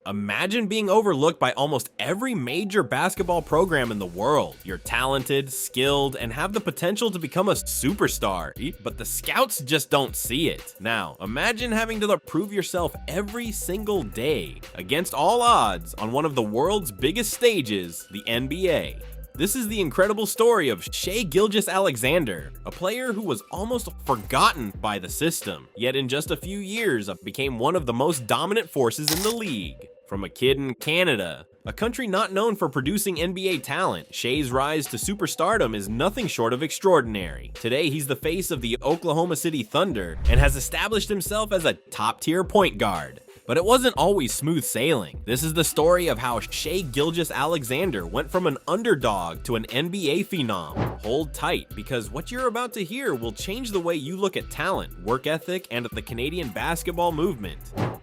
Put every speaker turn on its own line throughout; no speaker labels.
Imagine being overlooked by almost every major basketball program in the world. You're talented, skilled, and have the potential to become a superstar, but the scouts just don't see it. Now, imagine having to prove yourself every single day, against all odds, on one of the world's biggest stages, the NBA. This is the incredible story of Shai Gilgeous-Alexander, a player who was almost forgotten by the system, yet in just a few years became one of the most dominant forces in the league. From a kid in Canada, a country not known for producing NBA talent, Shai's rise to superstardom is nothing short of extraordinary. Today, he's the face of the Oklahoma City Thunder and has established himself as a top-tier point guard. But it wasn't always smooth sailing. This is the story of how Shai Gilgeous-Alexander went from an underdog to an NBA phenom. Hold tight, because what you're about to hear will change the way you look at talent, work ethic, and the Canadian basketball movement.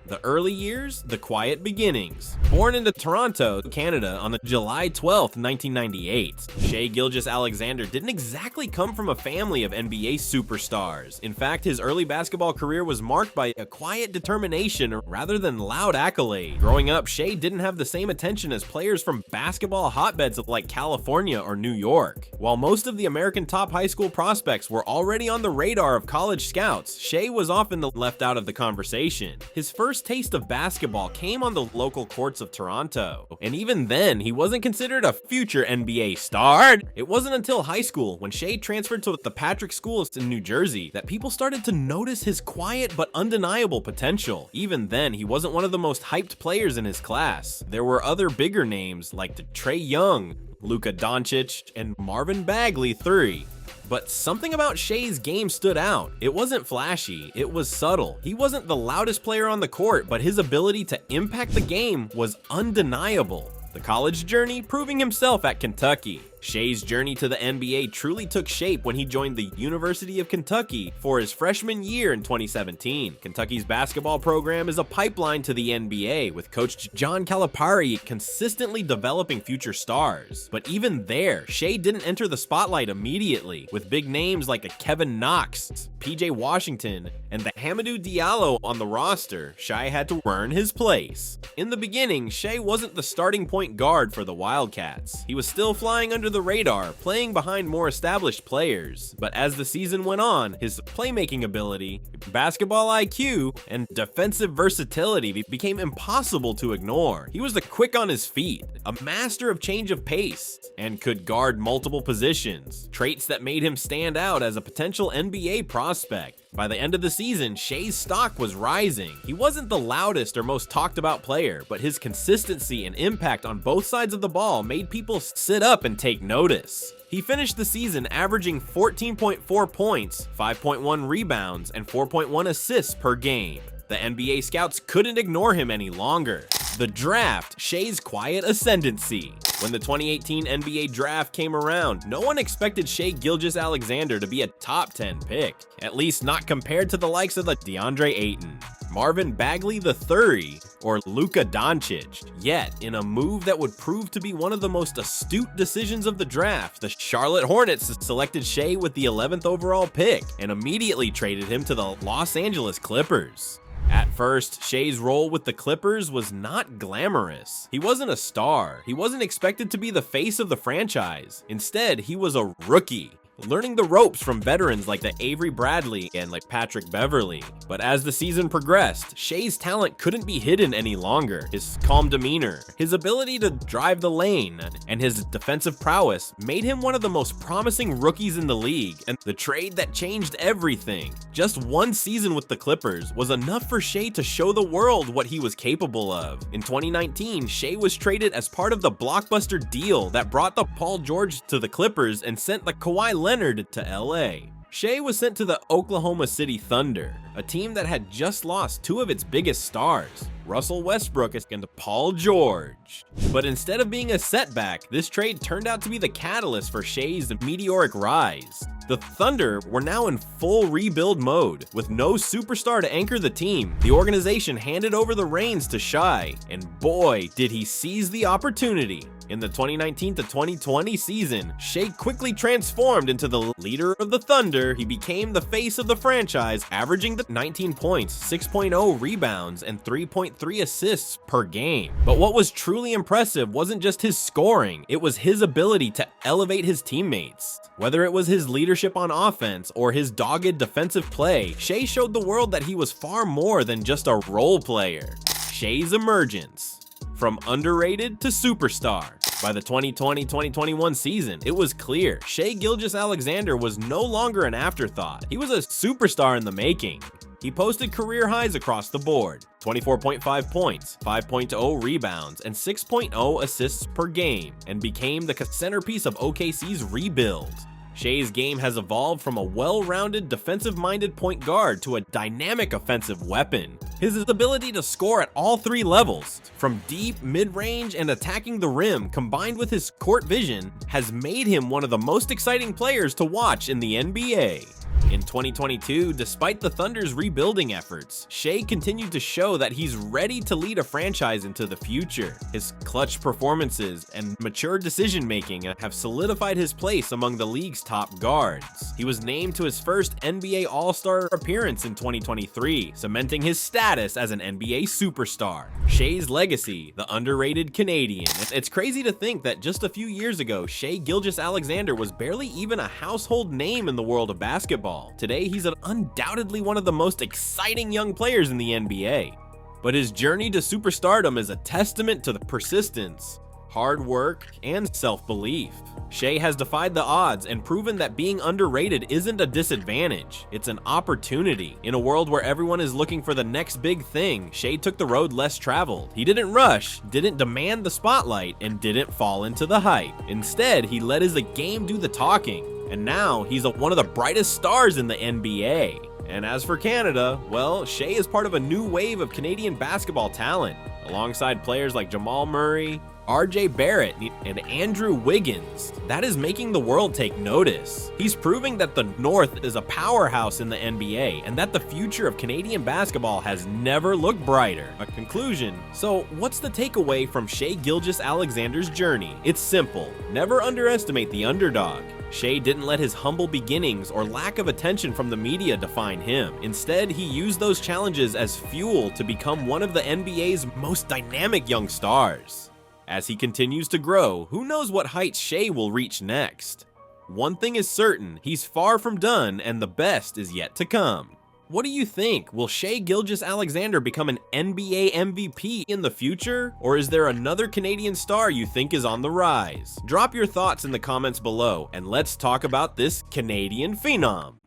The early years, the quiet beginnings. Born into Toronto, Canada on July 12, 1998, Shai Gilgeous-Alexander didn't exactly come from a family of NBA superstars. In fact, his early basketball career was marked by a quiet determination rather than loud accolade. Growing up, Shai didn't have the same attention as players from basketball hotbeds like California or New York. While most of the American top high school prospects were already on the radar of college scouts, Shai was often left out of the conversation. His first taste of basketball came on the local courts of Toronto, and even then, he wasn't considered a future NBA star. It wasn't until high school, when Shai transferred to the Patrick Schools in New Jersey, that people started to notice his quiet but undeniable potential. Even then, he wasn't one of the most hyped players in his class. There were other bigger names like Trae Young, Luka Doncic, and Marvin Bagley III. But something about Shai's game stood out. It wasn't flashy, it was subtle. He wasn't the loudest player on the court, but his ability to impact the game was undeniable. The college journey proving himself at Kentucky. Shai's journey to the NBA truly took shape when he joined the University of Kentucky for his freshman year in 2017. Kentucky's basketball program is a pipeline to the NBA, with coach John Calipari consistently developing future stars. But even there, Shai didn't enter the spotlight immediately. With big names like a Kevin Knox, PJ Washington, and the Hamidou Diallo on the roster, Shai had to earn his place. In the beginning, Shai wasn't the starting point guard for the Wildcats. He was still flying under the radar, playing behind more established players. But as the season went on, his playmaking ability, basketball IQ, and defensive versatility became impossible to ignore. He was quick on his feet, a master of change of pace, and could guard multiple positions, traits that made him stand out as a potential NBA prospect. By the end of the season, Shai's stock was rising. He wasn't the loudest or most talked about player, but his consistency and impact on both sides of the ball made people sit up and take notice. He finished the season averaging 14.4 points, 5.1 rebounds, and 4.1 assists per game. The NBA scouts couldn't ignore him any longer. The draft, Shai's quiet ascendancy. When the 2018 NBA draft came around, no one expected Shai Gilgeous-Alexander to be a top 10 pick, at least not compared to the likes of the DeAndre Ayton, Marvin Bagley III, or Luka Doncic. Yet, in a move that would prove to be one of the most astute decisions of the draft, the Charlotte Hornets selected Shai with the 11th overall pick and immediately traded him to the Los Angeles Clippers. At first, Shai's role with the Clippers was not glamorous. He wasn't a star. He wasn't expected to be the face of the franchise. Instead, he was a rookie, learning the ropes from veterans like the Avery Bradley and Patrick Beverley. But as the season progressed, Shai's talent couldn't be hidden any longer. His calm demeanor, his ability to drive the lane, and his defensive prowess made him one of the most promising rookies in the league, and the trade that changed everything. Just one season with the Clippers was enough for Shai to show the world what he was capable of. In 2019, Shai was traded as part of the blockbuster deal that brought the Paul George to the Clippers and sent the Kawhi Leonard to LA. Shai was sent to the Oklahoma City Thunder, a team that had just lost two of its biggest stars, Russell Westbrook and Paul George. But instead of being a setback, this trade turned out to be the catalyst for Shai's meteoric rise. The Thunder were now in full rebuild mode. With no superstar to anchor the team, the organization handed over the reins to Shai, and boy, did he seize the opportunity. In the 2019 to 2020 season, Shai quickly transformed into the leader of the Thunder. He became the face of the franchise, averaging the 19 points, 6.0 rebounds, and 3.3 assists per game. But what was truly impressive wasn't just his scoring, it was his ability to elevate his teammates. Whether it was his leadership on offense or his dogged defensive play, Shai showed the world that he was far more than just a role player. Shai's emergence. From underrated to superstar. By the 2020-2021 season, it was clear Shai Gilgeous-Alexander was no longer an afterthought. He was a superstar in the making. He posted career highs across the board, 24.5 points, 5.0 rebounds, and 6.0 assists per game, and became the centerpiece of OKC's rebuild. Shai's game has evolved from a well-rounded defensive-minded point guard to a dynamic offensive weapon. His ability to score at all three levels, from deep, mid-range, and attacking the rim, combined with his court vision, has made him one of the most exciting players to watch in the NBA. In 2022, despite the Thunder's rebuilding efforts, Shai continued to show that he's ready to lead a franchise into the future. His clutch performances and mature decision-making have solidified his place among the league's top guards. He was named to his first NBA All-Star appearance in 2023, cementing his status as an NBA superstar. Shai's legacy, the underrated Canadian. It's crazy to think that just a few years ago, Shai Gilgeous-Alexander was barely even a household name in the world of basketball. Today, he's undoubtedly one of the most exciting young players in the NBA. But his journey to superstardom is a testament to the persistence, hard work, and self-belief. Shai has defied the odds and proven that being underrated isn't a disadvantage, it's an opportunity. In a world where everyone is looking for the next big thing, Shai took the road less traveled. He didn't rush, didn't demand the spotlight, and didn't fall into the hype. Instead, he let his game do the talking. And now, he's one of the brightest stars in the NBA. And as for Canada, well, Shai is part of a new wave of Canadian basketball talent, alongside players like Jamal Murray, RJ Barrett, and Andrew Wiggins. That is making the world take notice. He's proving that the North is a powerhouse in the NBA, and that the future of Canadian basketball has never looked brighter. A conclusion. So what's the takeaway from Shai Gilgeous-Alexander's journey? It's simple. Never underestimate the underdog. Shai didn't let his humble beginnings or lack of attention from the media define him. Instead, he used those challenges as fuel to become one of the NBA's most dynamic young stars. As he continues to grow, who knows what heights Shai will reach next? One thing is certain, he's far from done and the best is yet to come. What do you think? Will Shai Gilgeous-Alexander become an NBA MVP in the future? Or is there another Canadian star you think is on the rise? Drop your thoughts in the comments below and let's talk about this Canadian phenom.